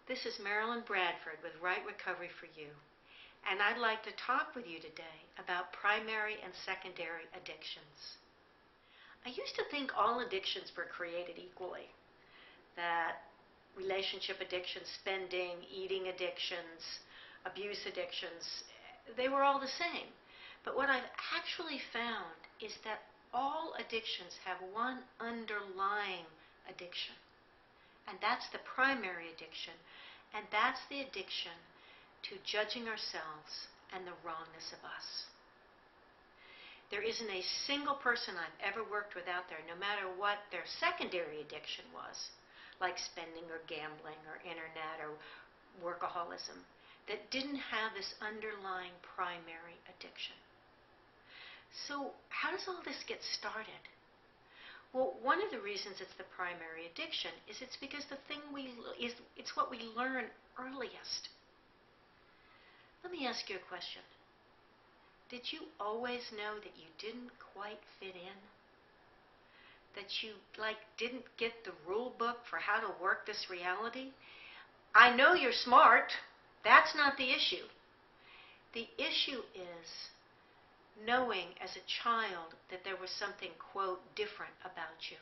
This is Marilyn Bradford with Right Recovery for You, and I'd like to talk with you today about primary and secondary addictions. I used to think all addictions were created equally, that relationship addictions, spending, eating addictions, abuse addictions, they were all the same. But what I've actually found is that all addictions have one underlying addiction. And that's the primary addiction, and that's the addiction to judging ourselves and the wrongness of us. There isn't a single person I've ever worked with out there, no matter what their secondary addiction was, like spending or gambling or internet or workaholism, that didn't have this underlying primary addiction. So how does all this get started? Well, one of the reasons it's the primary addiction is it's because it's what we learn earliest. Let me ask you a question. Did you always know that you didn't quite fit in? That you didn't get the rule book for how to work this reality? I know you're smart. That's not the issue. The issue is knowing as a child that there was something, quote, different about you.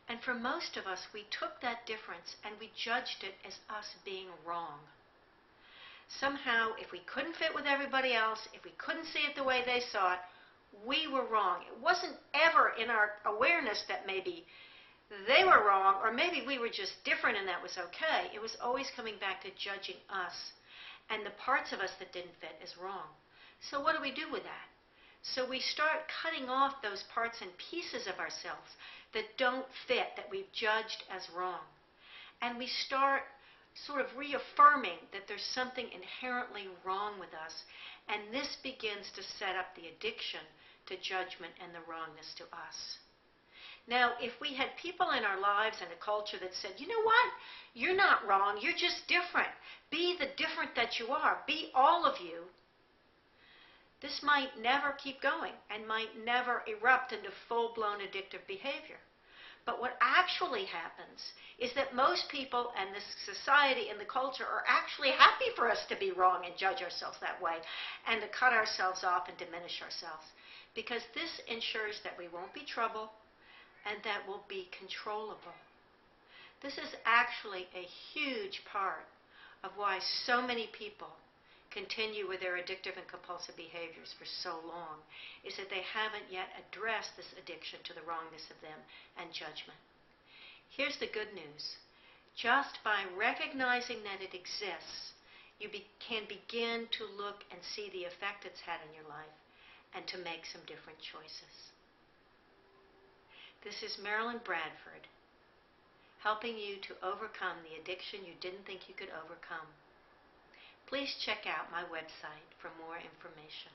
And for most of us, we took that difference and we judged it as us being wrong. Somehow, if we couldn't fit with everybody else, if we couldn't see it the way they saw it, we were wrong. It wasn't ever in our awareness that maybe they were wrong, or maybe we were just different and that was okay. It was always coming back to judging us and the parts of us that didn't fit as wrong. So what do we do with that? So we start cutting off those parts and pieces of ourselves that don't fit, that we've judged as wrong. And we start sort of reaffirming that there's something inherently wrong with us. And this begins to set up the addiction to judgment and the wrongness to us. Now, if we had people in our lives and a culture that said, you know what, you're not wrong, you're just different. Be the different that you are. Be all of you. This might never keep going and might never erupt into full-blown addictive behavior. But what actually happens is that most people and this society and the culture are actually happy for us to be wrong and judge ourselves that way and to cut ourselves off and diminish ourselves. Because this ensures that we won't be trouble and that we'll be controllable. This is actually a huge part of why so many people continue with their addictive and compulsive behaviors for so long, is that they haven't yet addressed this addiction to the wrongness of them and judgment. Here's the good news. Just by recognizing that it exists, you can begin to look and see the effect it's had in your life and to make some different choices. This is Marilyn Bradford, helping you to overcome the addiction you didn't think you could overcome. Please check out my website for more information.